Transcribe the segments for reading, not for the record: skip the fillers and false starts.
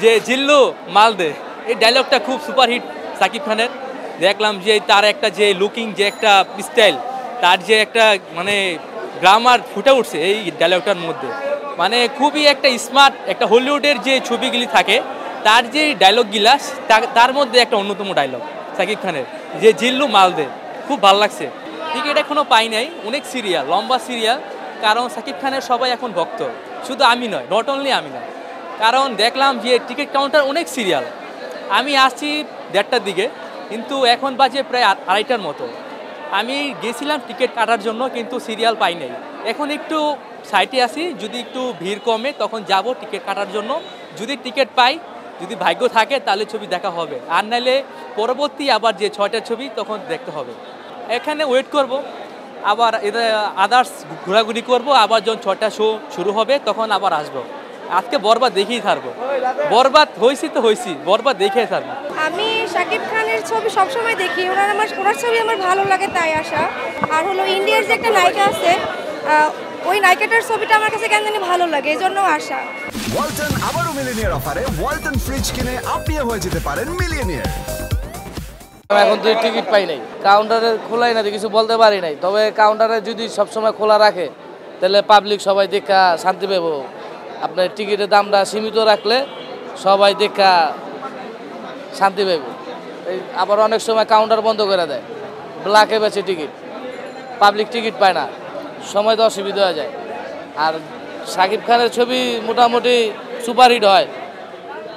যে জিল্লু মালদে, এই ডায়লগটা খুব সুপারহিট সাকিব খানের। দেখলাম যে তার একটা যে লুকিং, যে একটা স্টাইল, তার যে একটা মানে গ্রামার ফুটে উঠছে এই ডায়লগটার মধ্যে। মানে খুবই একটা স্মার্ট, একটা হলিউডের যে ছবিগুলি থাকে তার যে ডায়লগগুলা, তার মধ্যে একটা অন্যতম ডায়লগ সাকিব খানের, যে জিল্লু মালদে, খুব ভালো লাগছে। টিকিট এখনও পাই নাই, অনেক সিরিয়াল, লম্বা সিরিয়াল। কারণ সাকিব খানের সবাই এখন ভক্ত, শুধু আমি নয়, নট অনলি আমি নয়। কারণ দেখলাম যে টিকিট কাউন্টার অনেক সিরিয়াল। আমি আসছি 1:30টার দিকে, কিন্তু এখন বাজে প্রায় 2:30টার মতো। আমি গেছিলাম টিকিট কাটার জন্য, কিন্তু সিরিয়াল পাই নাই। এখন একটু সাইটে আসি, যদি একটু ভিড় কমে তখন যাব টিকিট কাটার জন্য। যদি টিকিট পাই, যদি ভাগ্য থাকে তাহলে ছবি দেখা হবে, আর নাইলে পরবর্তী আবার যে 6টার ছবি তখন দেখতে হবে। এখানে ওয়েট করব, আবার আদার্স ঘোরাঘুরি করব, আবার যখন 6টা শো শুরু হবে তখন আবার আসবো। আজকে বরবাদ দেখেই থাকবো, বরবাদ হয়েছি তো হয়েছি, বরবাদ দেখে থাকবো। আমি শাকিব খানের ছবি সবসময় দেখি, ওনার ছবি আমার ভালো লাগে তাই আসা। আর হলো ইন্ডিয়ার যে একটা নায়িকা আছে, ওই নায়িকাটার ছবিটা আমার কাছে কেন জানি ভালো লাগে, এই জন্য আসা। ওয়ালটন আবারও মিলিয়নিয়ার অফারে ওয়ালটন ফ্রিজ কিনে আপনিও হয়ে যেতে পারেন মিলিয়নিয়ার। এখন তো টিকিট পাই নাই, কাউন্টারে খোলাই না, কিছু বলতে পারি নাই। তবে কাউন্টারে যদি সবসময় খোলা রাখে তাহলে পাবলিক সবাই দেখা শান্তি পাব। আপনার টিকিটের দামটা সীমিত রাখলে সবাই দেখা শান্তি পাইব। এই আবার অনেক সময় কাউন্টার বন্ধ করে দেয়, ব্ল্যাকে বেচে টিকিট, পাবলিক টিকিট পায় না, সময় তো অসুবিধা হয়ে যায়। আর শাকিব খানের ছবি মোটামুটি সুপারহিট হয়।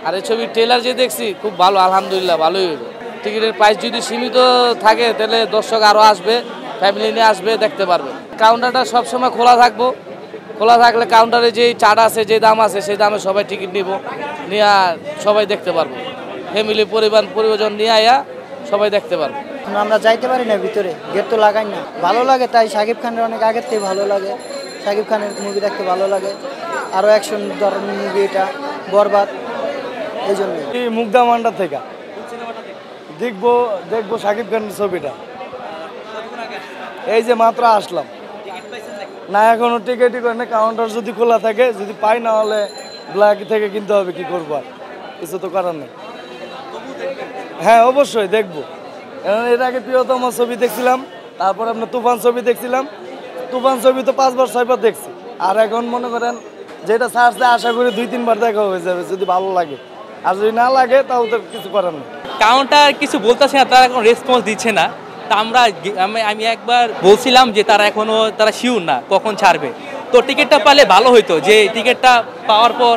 আর এই ছবির ট্রেলার যে দেখছি খুব ভালো, আলহামদুলিল্লাহ ভালোই হইব। টিকিটের প্রাইস যদি সীমিত থাকে তাহলে দর্শক আরও আসবে, ফ্যামিলি নিয়ে আসবে, দেখতে পারবে। কাউন্টারটা সবসময় খোলা থাকবো, খোলা থাকলে কাউন্টারে যেই চার্ট আছে, যে দাম আছে সেই দামে সবাই টিকিট নিব, নিয়ে সবাই দেখতে পারবো। ফ্যামিলি পরিবার নিয়ে আয়া সবাই দেখতে পারবো। আমরা যাইতে পারি না ভিতরে, গেট তো লাগাই না। ভালো লাগে, তাই শাকিব খানের অনেক আগের থেকে ভালো লাগে। শাকিব খানের মুভি দেখতে ভালো লাগে, আরও অ্যাকশন ধরনের মুভি এটা বরবাদ, এই জন্য। মুগ্ধা মান্ডা থেকে দেখবো শাকিব খানের ছবিটা। এই যে মাত্র আসলাম, না এখনো টিকিটই করে না। কাউন্টার যদি খোলা থাকে, যদি পাই, না হলে ব্ল্যাক থেকে কিনতে হবে। কি করবো, আর কিছু তো করার নেই। হ্যাঁ অবশ্যই দেখবো। এর আগে প্রিয়তম ছবি দেখছিলাম, তারপর আপনার তুফান ছবি দেখছিলাম। তুফান ছবি তো 5বার 6বার দেখছি। আর এখন মনে করেন যেটা সার্চে আশা করি 2-3বার দেখা হয়ে যাবে, যদি ভালো লাগে। আর যদি না লাগে তাহলে তো কিছু করার নেই। কাউন্টার কিছু বলতেছে না, তারা এখন রেসপন্স দিচ্ছে না। তা আমি একবার বলছিলাম যে তারা শিওর না কখন ছাড়বে। তো টিকিটটা পেলে ভালো হইতো, যে টিকিটটা পাওয়ার পর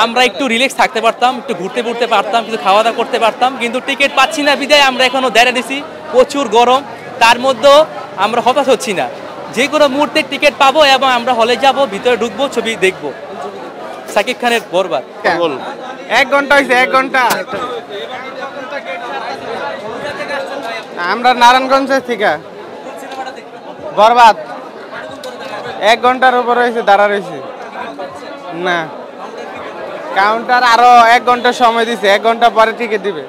আমরা একটু রিল্যাক্স থাকতে পারতাম, একটু ঘুরতে পারতাম, কিছু খাওয়া দাওয়া করতে পারতাম। কিন্তু টিকিট পাচ্ছি না বিদায় আমরা এখনও দাঁড়িয়ে দিছি, প্রচুর গরম। তার মধ্যেও আমরা হতাশ হচ্ছি না, যে কোনো মুহূর্তে টিকিট পাবো এবং আমরা হলে যাব, ভিতরে ঢুকবো, ছবি দেখবো। সাকিব খানের বরবাদ 1 ঘন্টা হয়েছে, 1 ঘন্টা। আমরা নারায়ণগঞ্জের থেকে বরবাদ 1 ঘন্টার উপর হয়েছে, দাঁড়া রয়েছে না। কাউন্টার আরো 1 ঘন্টা সময় দিছে, 1 ঘন্টা পরে টিকিট দিবে।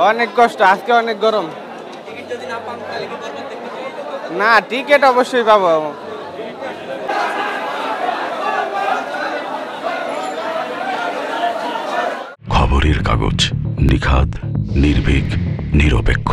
অনেক কষ্ট, আজকে অনেক গরম। না টিকিট অবশ্যই পাবো। খবরের কাগজ, নিখাদ, নির্ভীক, নিরপেক্ষ।